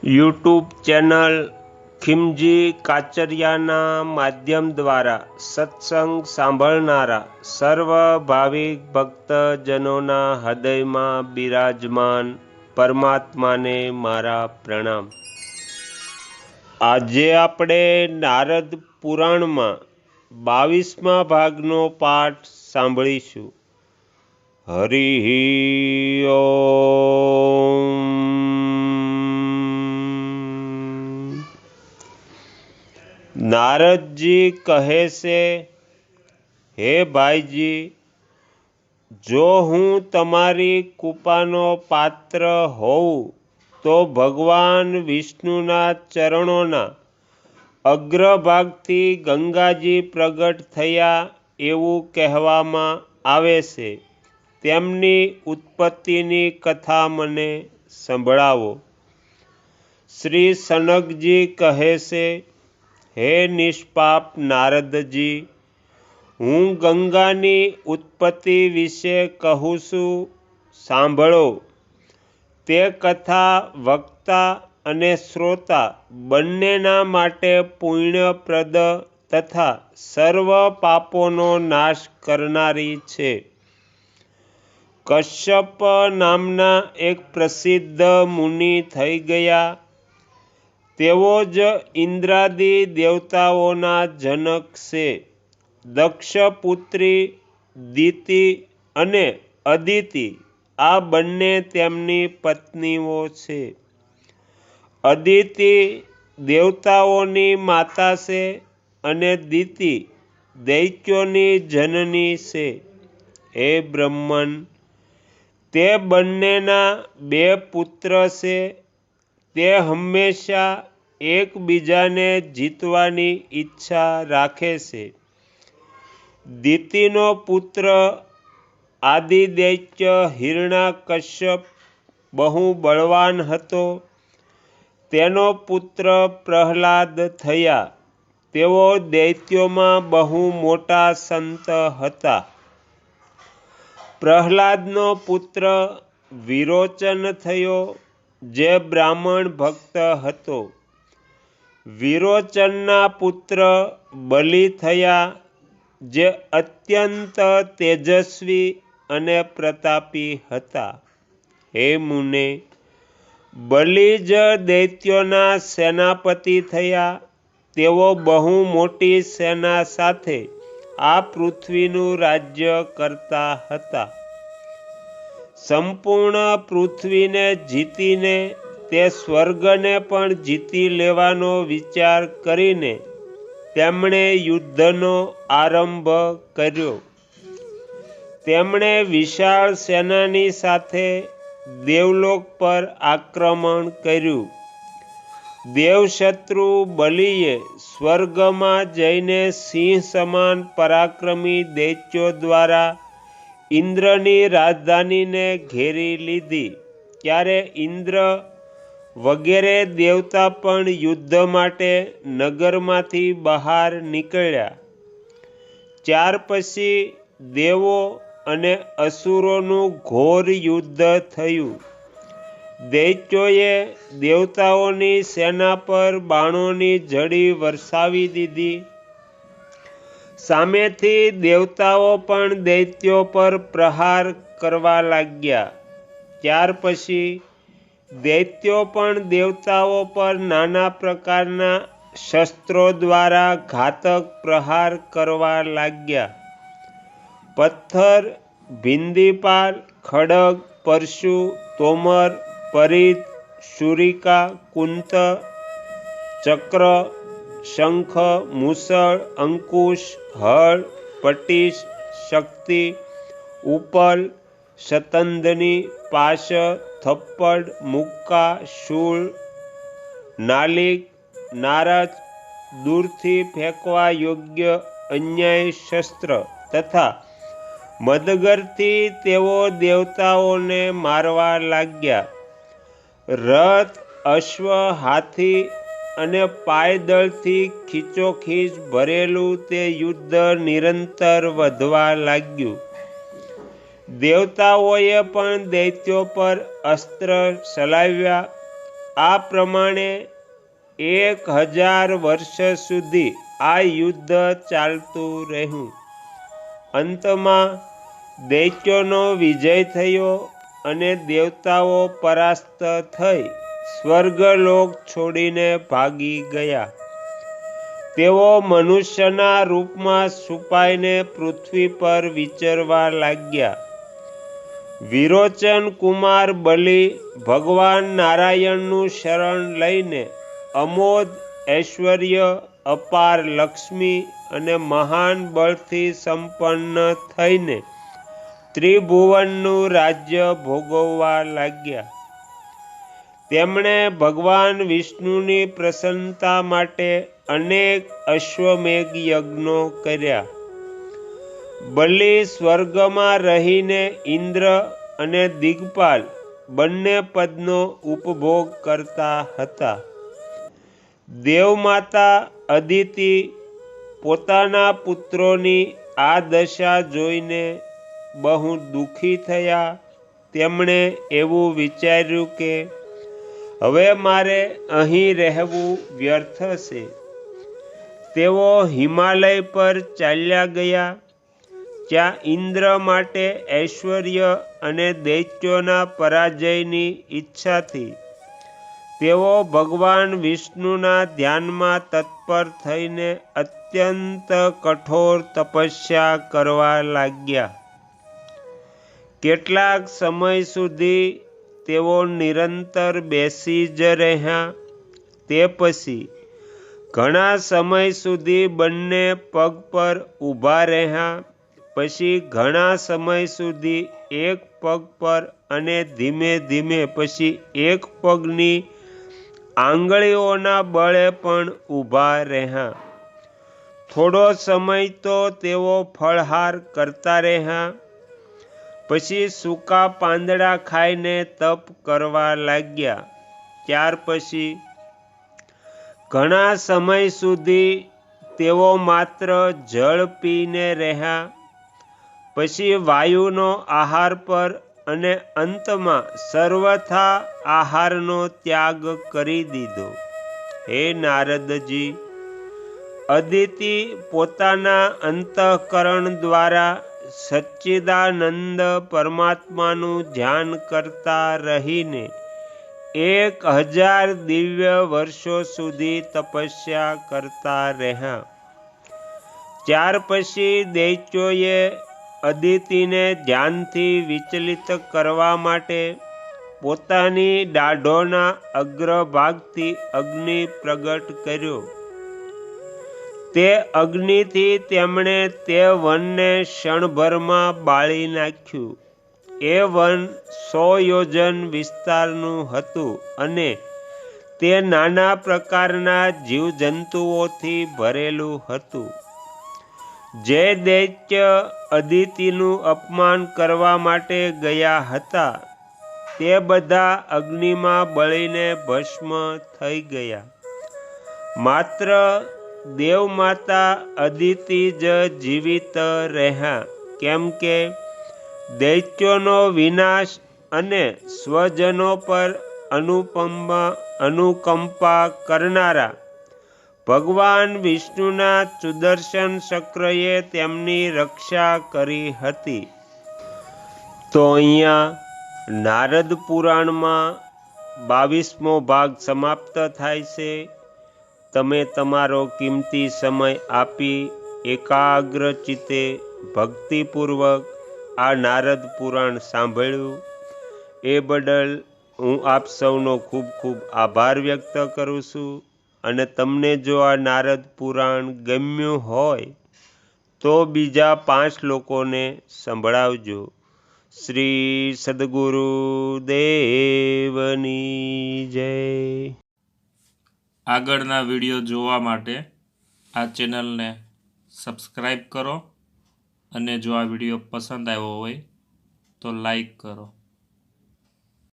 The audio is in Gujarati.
યુટ્યુબ ચેનલ ખીમજી કાચરિયાના માધ્યમ દ્વારા સત્સંગ સાંભળનારા સર્વ ભાવિક ભક્તજનોના હૃદયમાં બિરાજમાન પરમાત્માને મારા પ્રણામ। આજે આપણે નારદ પુરાણમાં 22મા ભાગનો પાઠ સાંભળીશું। હરિ ઓમ। નારદજી કહે છે, હે ભાઈજી, જો હું તમારી કૃપાનો પાત્ર હોઉં તો ભગવાન વિષ્ણુના ચરણોના અગ્રભાગથી ગંગાજી પ્રગટ થયા એવું કહેવામાં આવે છે। તેમની ઉત્પત્તિની કથા મને સંભળાવો। શ્રી સનકજી કહે છે, હે નિષ્પાપ નારદજી, હું ગંગાની ઉત્પત્તિ વિશે કહું છું, સાંભળો। તે કથા વક્તા અને શ્રોતા બંનેના માટે પુણ્યપ્રદ તથા સર્વ પાપોનો નાશ કરનારી છે। કશ્યપ નામના એક પ્રસિદ્ધ મુનિ થઈ ગયા। તેઓ જ ઇન્દ્રાદિ દેવતાઓના જનક છે। દક્ષપુત્રી દિતિ અને અદિતિ આ બંને તેમની પત્નીઓ છે। અદિતિ દેવતાઓની માતા છે અને દિતિ દૈત્યોની જનની છે। હે બ્રહ્મન, તે બંનેના 2 પુત્ર છે। તે હંમેશા એકબીજાને જીતવાની ઈચ્છા રાખે છે। દિતિનો પુત્ર આદિદૈત્ય હિરણ્યકશ્યપ બહુ બળવાન હતો। તેનો પુત્ર પ્રહલાદ થયા। તેઓ દૈત્યોમાં બહુ મોટા સંત હતા। પ્રહલાદનો પુત્ર વિરોચન થયો, જે બ્રાહ્મણ ભક્ત હતો। વિરોચનના પુત્ર બલિ થયા, જે અત્યંત તેજસ્વી અને પ્રતાપી હતા। હે મુને, બલિ જ દૈત્યોના સેનાપતિ થયા। તેઓ બહુ મોટી સેના સાથે આ પૃથ્વીનું રાજ્ય કરતા હતા। સંપૂર્ણ પૃથ્વીને જીતીને તે સ્વર્ગને પણ જીતી લેવાનો વિચાર કરીને તેમણે યુદ્ધનો આરંભ કર્યો। તેમણે વિશાળ સેનાની સાથે દેવલોક પર આક્રમણ કર્યું। દેવશત્રુ બલિએ સ્વર્ગમાં જઈને સિંહ સમાન પરાક્રમી દૈત્યો દ્વારા ઇન્દ્રની રાજધાનીને ઘેરી લીધી। ત્યારે ઇન્દ્ર વગેરે દેવતા પણ યુદ્ધ માટે નગરમાંથી બહાર નીકળ્યા। ત્યાર પછી દેવો અને અસુરોનું ઘોર યુદ્ધ થયું। દૈત્યોએ દેવતાઓની સેના પર બાણોની ઝડી વરસાવી દીધી। સામેથી દેવતાઓ પણ દૈત્યો પર પ્રહાર કરવા લાગ્યા। ત્યાર પછી દૈત્યો પણ દેવતાઓ પર નાના પ્રકારના શસ્ત્રો દ્વારા ઘાતક પ્રહાર કરવા લાગ્યા। પથ્થર, ભિંદીપાલ, ખડગ, પરશુ, તોમર, પરિઘ, શુરિકા, કુંત, ચક્ર, શંખ, મૂસળ, અંકુશ, હળ, પટીશ, શક્તિ, ઉપલ, શતંધની, પાશ, થપ્પડ, મુક્કા, શૂળ, નાલિક, નારચ, દૂરથી ફેંકવા યોગ્ય અન્યાય શસ્ત્ર તથા મદગરથી તેઓ દેવતાઓને મારવા લાગ્યા। રથ, અશ્વ, હાથી અને પાયદળથી ખીચોખીચ ભરેલું તે યુદ્ધ નિરંતર વધવા લાગ્યું। દેવતાઓએ પણ દૈત્યો પર અસ્ત્ર ચલાવ્યા, આ પ્રમાણે 1000 વર્ષ સુધી આ યુદ્ધ ચાલતું રહ્યું. અંતમાં દૈત્યોનો વિજય થયો અને દેવતાઓ પરાસ્ત થઈ સ્વર્ગલોક છોડીને ભાગી ગયા. તેઓ મનુષ્યના રૂપમાં છુપાઈને પૃથ્વી પર વિચરવા લાગ્યા. વિરોચન કુમાર બલિ ભગવાન નારાયણનું શરણ લઈને અમોઘ ઐશ્વર્ય, અપાર લક્ષ્મી અને મહાન બળથી સંપન્ન થઈને ત્રિભુવનનું રાજ્ય ભોગવવા લાગ્યા. તેમણે ભગવાન વિષ્ણુની પ્રસન્નતા માટે અનેક અશ્વમેઘ યજ્ઞો કર્યા. બલિ સ્વર્ગમાં રહીને ઇન્દ્ર અને દિગ્પાલ બંને પદનો ઉપભોગ કરતા હતા. દેવમાતા અદિતિ પોતાના પુત્રોની આ દશા જોઈને બહુ દુઃખી થયા. તેમણે એવું વિચાર્યું કે હવે મારે અહીં રહેવું વ્યર્થ છે. તેઓ હિમાલય પર ચાલ્યા ગયા. ત્યાં ઇન્દ્ર માટે ઐશ્વર્ય અને દૈત્યોના પરાજયની ઈચ્છાથી તેઓ ભગવાન વિષ્ણુના ધ્યાનમાં તત્પર થઈને અત્યંત કઠોર તપસ્યા કરવા લાગ્યા. કેટલાક સમય સુધી તેઓ નિરંતર બેસી જ રહ્યા. તે પછી ઘણા સમય સુધી બંને પગ પર ઊભા રહ્યા. પછી ઘણા સમય સુધી એક પગ પર અને ધીમે ધીમે પછી એક પગની આંગળીઓના બળે પણ ઊભા રહ્યા. થોડો સમય તો તેઓ ફળહાર કરતા રહ્યા. પછી સૂકા પાંદડા ખાઈને તપ કરવા લાગ્યા. ત્યાર પછી ઘણા સમય સુધી તેઓ માત્ર જળ પીને રહ્યા. પછી વાયુનો આહાર પર અને અંતમાં સર્વથા આહારનો ત્યાગ કરી દીધો. હે નારદજી, અદિતિ પોતાના અંતઃકરણ દ્વારા સચ્ચિદાનંદ પરમાત્માનું ધ્યાન કરતા રહીને 1000 દિવ્ય વર્ષો સુધી તપસ્યા કરતા રહ્યા. ત્યાર પછી દૈત્યોએ અદિતિને ધ્યાનથી વિચલિત કરવા માટે પોતાની દાઢોના અગ્રભાગથી અગ્નિ પ્રગટ કર્યો. તે અગ્નિથી તેમણે તે વનને ક્ષણભરમાં બાળી નાખ્યું. એ વન 100 યોજન વિસ્તારનું હતું અને તે નાના પ્રકારના જીવજંતુઓથી ભરેલું હતું. જે દૈત્ય અદિતિનું અપમાન કરવા માટે ગયા હતા તે બધા અગ્નિમાં બળીને ભસ્મ થઈ ગયા. માત્ર દેવમાતા અદિતિ જ જીવિત રહ્યા, કેમ કે દૈત્યોનો વિનાશ અને સ્વજનો પર અનુકંપા કરનારા ભગવાન વિષ્ણુના સુદર્શન ચક્રએ તેમની રક્ષા કરી હતી. તો અહીંયા નારદ પુરાણમાં 22મો ભાગ સમાપ્ત થાય છે. તમે તમારો કિંમતી સમય આપી એકાગ્ર ચિત્તે ભક્તિપૂર્વક આ નારદ પુરાણ સાંભળ્યું એ બદલ હું આપ સૌનો ખૂબ ખૂબ આભાર વ્યક્ત કરું છું. અને તમને જો આ નારદ પુરાણ ગમ્યું હોય તો બીજા 5 લોકોને સંભળાવજો. શ્રી સદગુરુ દેવની જય. આગળના વિડીયો જોવા માટે આ ચેનલને સબસ્ક્રાઈબ કરો અને જો આ વિડીયો પસંદ આવ્યો હોય તો લાઈક કરો.